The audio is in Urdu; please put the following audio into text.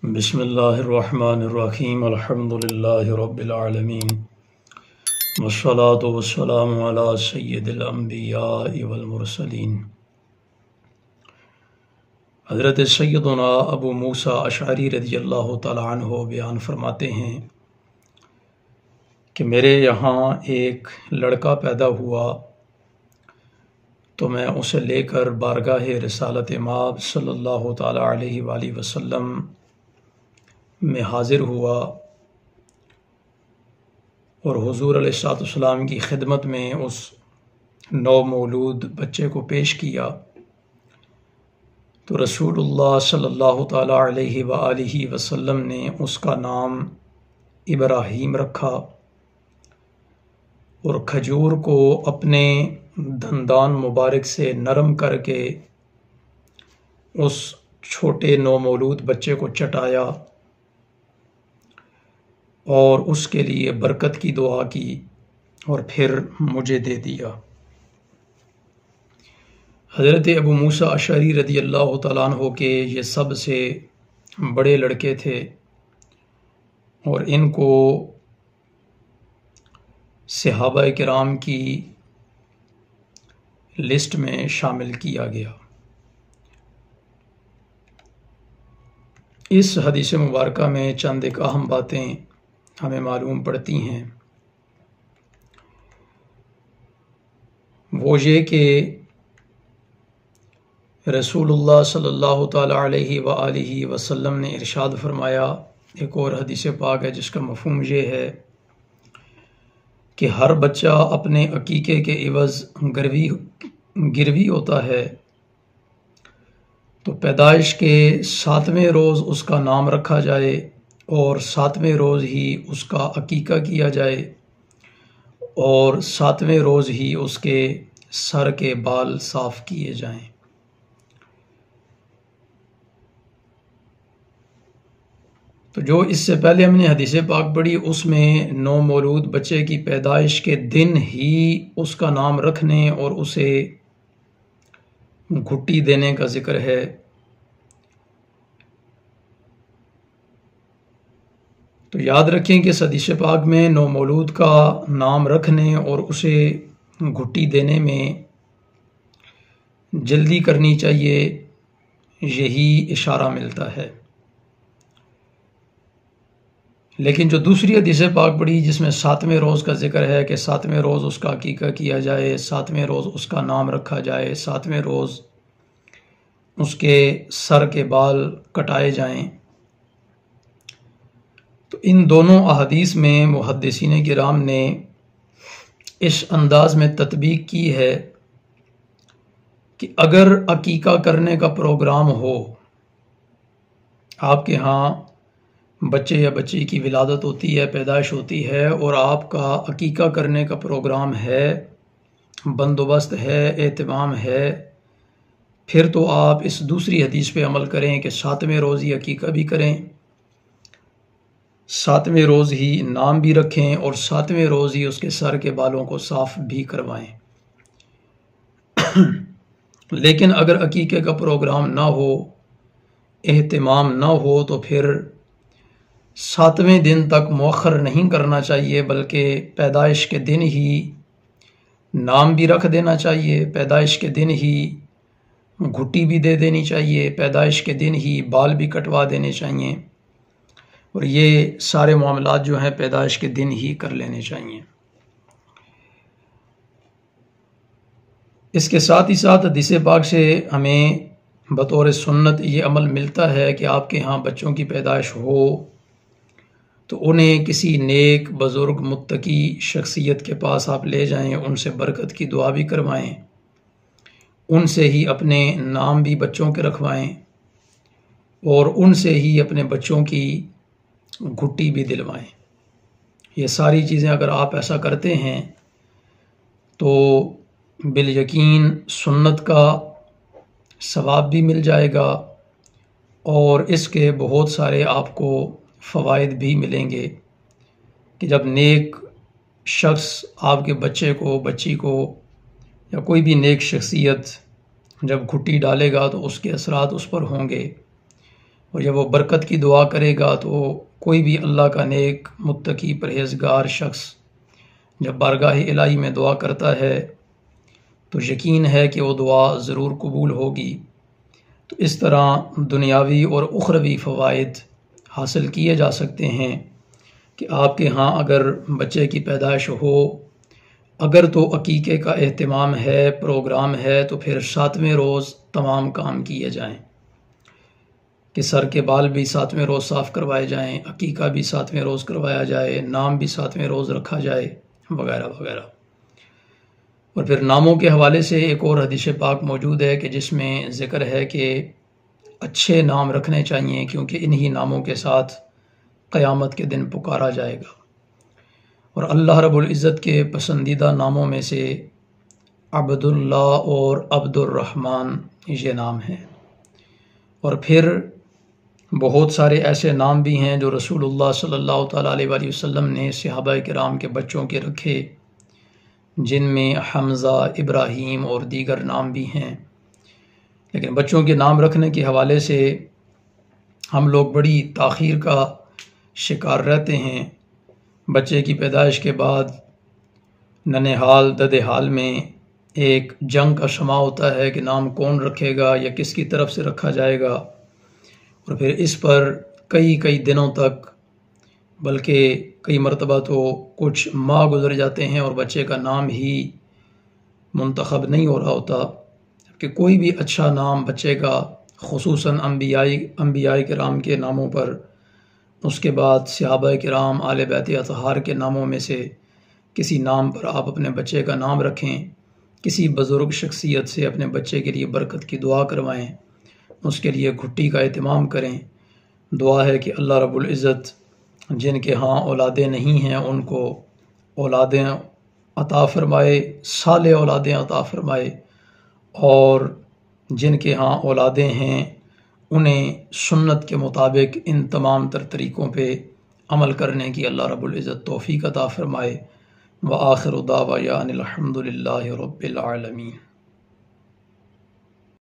بسم اللہ الرحمن الرحیم الحمد للہ رب العالمین والصلاة والسلام علی سید الانبیاء والمرسلین۔ حضرت سیدنا ابو موسیٰ اشعری رضی اللہ تعالی عنہ بیان فرماتے ہیں کہ میرے یہاں ایک لڑکا پیدا ہوا تو میں اسے لے کر بارگاہ رسالت مآب صلی اللہ تعالی علیہ وآلہ وسلم میں حاضر ہوا اور حضور علیہ السلام کی خدمت میں اس نو مولود بچے کو پیش کیا تو رسول اللہ صلی اللہ تعالی علیہ وآلہ وسلم نے اس کا نام ابراہیم رکھا اور کھجور کو اپنے دندان مبارک سے نرم کر کے اس چھوٹے نو مولود بچے کو چٹایا اور اس کے لیے برکت کی دعا کی اور پھر مجھے دے دیا۔ حضرت ابو موسیٰ اشعری رضی اللہ تعالیٰ عنہ کے یہ سب سے بڑے لڑکے تھے اور ان کو صحابہ کرام کی لسٹ میں شامل کیا گیا۔ اس حدیث مبارکہ میں چند ایک اہم باتیں ہمیں معلوم پڑتی ہیں، وہ یہ کہ رسول اللہ صلی اللہ تعالی علیہ وآلہ وسلم نے ارشاد فرمایا، ایک اور حدیث پاک ہے جس کا مفہوم یہ ہے کہ ہر بچہ اپنے عقیقے کے عوض گروی ہوتا ہے، تو پیدائش کے 7ویں روز اس کا نام رکھا جائے اور 7ویں روز ہی اس کا عقیقہ کیا جائے اور 7ویں روز ہی اس کے سر کے بال صاف کیے جائیں۔ تو جو اس سے پہلے ہم نے حدیث پاک پڑھی اس میں نو مولود بچے کی پیدائش کے دن ہی اس کا نام رکھنے اور اسے گھٹی دینے کا ذکر ہے۔ تو یاد رکھیں کہ حدیث پاک میں نو مولود کا نام رکھنے اور اسے گھٹی دینے میں جلدی کرنی چاہیے، یہی اشارہ ملتا ہے۔ لیکن جو دوسری حدیث پاک پڑھی جس میں 7ویں روز کا ذکر ہے کہ 7ویں روز اس کا عقیقہ کیا جائے، 7ویں روز اس کا نام رکھا جائے، 7ویں روز اس کے سر کے بال کٹائے جائیں، تو ان دونوں احادیث میں محدثین کرام نے اس انداز میں تطبیق کی ہے کہ اگر عقیقہ کرنے کا پروگرام ہو، آپ کے ہاں بچے یا بچی کی ولادت ہوتی ہے، پیدائش ہوتی ہے اور آپ کا عقیقہ کرنے کا پروگرام ہے، بندوبست ہے، اہتمام ہے، پھر تو آپ اس دوسری حدیث پہ عمل کریں کہ 7ویں روز ہی عقیقہ بھی کریں، 7ویں روز ہی نام بھی رکھیں اور 7ویں روز ہی اس کے سر کے بالوں کو صاف بھی کروائیں۔ لیکن اگر عقیقے کا پروگرام نہ ہو، اہتمام نہ ہو، تو پھر 7ویں دن تک مؤخر نہیں کرنا چاہیے، بلکہ پیدائش کے دن ہی نام بھی رکھ دینا چاہیے، پیدائش کے دن ہی گھٹی بھی دے دینی چاہیے، پیدائش کے دن ہی بال بھی کٹوا دینے چاہیے، اور یہ سارے معاملات جو ہیں پیدائش کے دن ہی کر لینے چاہیے۔ اس کے ساتھ ہی ساتھ حدیث پاک سے ہمیں بطور سنت یہ عمل ملتا ہے کہ آپ کے ہاں بچوں کی پیدائش ہو تو انہیں کسی نیک بزرگ متقی شخصیت کے پاس آپ لے جائیں، ان سے برکت کی دعا بھی کروائیں، ان سے ہی اپنے نام بھی بچوں کے رکھوائیں اور ان سے ہی اپنے بچوں کی گھٹی بھی دلوائیں۔ یہ ساری چیزیں اگر آپ ایسا کرتے ہیں تو بالیقین سنت کا ثواب بھی مل جائے گا اور اس کے بہت سارے آپ کو فوائد بھی ملیں گے کہ جب نیک شخص آپ کے بچے کو، بچی کو یا کوئی بھی نیک شخصیت جب گھٹی ڈالے گا تو اس کے اثرات اس پر ہوں گے اور جب وہ برکت کی دعا کرے گا تو کوئی بھی اللہ کا نیک متقی پرہیزگار شخص جب بارگاہ الہی میں دعا کرتا ہے تو یقین ہے کہ وہ دعا ضرور قبول ہوگی۔ تو اس طرح دنیاوی اور اخروی فوائد حاصل کیے جا سکتے ہیں کہ آپ کے ہاں اگر بچے کی پیدائش ہو، اگر تو عقیقے کا اہتمام ہے، پروگرام ہے، تو پھر 7ویں روز تمام کام کیے جائیں کہ سر کے بال بھی 7ویں روز صاف کروائے جائیں، عقیقہ بھی 7ویں روز کروایا جائے، نام بھی 7ویں روز رکھا جائے، وغیرہ وغیرہ۔ اور پھر ناموں کے حوالے سے ایک اور حدیث پاک موجود ہے کہ جس میں ذکر ہے کہ اچھے نام رکھنے چاہیے، کیونکہ انہی ناموں کے ساتھ قیامت کے دن پکارا جائے گا۔ اور اللہ رب العزت کے پسندیدہ ناموں میں سے عبداللہ اور عبد الرحمن یہ نام ہیں۔ اور پھر بہت سارے ایسے نام بھی ہیں جو رسول اللہ صلی اللہ تعالیٰ علیہ وآلہ وسلم نے صحابہ کرام کے بچوں کے رکھے، جن میں حمزہ، ابراہیم اور دیگر نام بھی ہیں۔ لیکن بچوں کے نام رکھنے کے حوالے سے ہم لوگ بڑی تاخیر کا شکار رہتے ہیں۔ بچے کی پیدائش کے بعد ننہال ددہال میں ایک جنگ کا شمع ہوتا ہے کہ نام کون رکھے گا یا کس کی طرف سے رکھا جائے گا، اور پھر اس پر کئی دنوں تک، بلکہ کئی مرتبہ تو کچھ ماہ گزر جاتے ہیں اور بچے کا نام ہی منتخب نہیں ہو رہا ہوتا کہ کوئی بھی اچھا نام بچے کا، خصوصاً انبیاء کرام کے ناموں پر، اس کے بعد صحابہ کرام، آل بیت اطہار کے ناموں میں سے کسی نام پر آپ اپنے بچے کا نام رکھیں، کسی بزرگ شخصیت سے اپنے بچے کے لیے برکت کی دعا کروائیں، اس کے لیے گھٹی کا اہتمام کریں۔ دعا ہے کہ اللہ رب العزت جن کے ہاں اولادیں نہیں ہیں ان کو اولادیں عطا فرمائے، صالح اولادیں عطا فرمائے، اور جن کے ہاں اولادیں ہیں انہیں سنت کے مطابق ان تمام تر طریقوں پہ عمل کرنے کی اللہ رب العزت توفیق عطا فرمائے۔ وآخر دعوانا الحمد للہ رب العالمین۔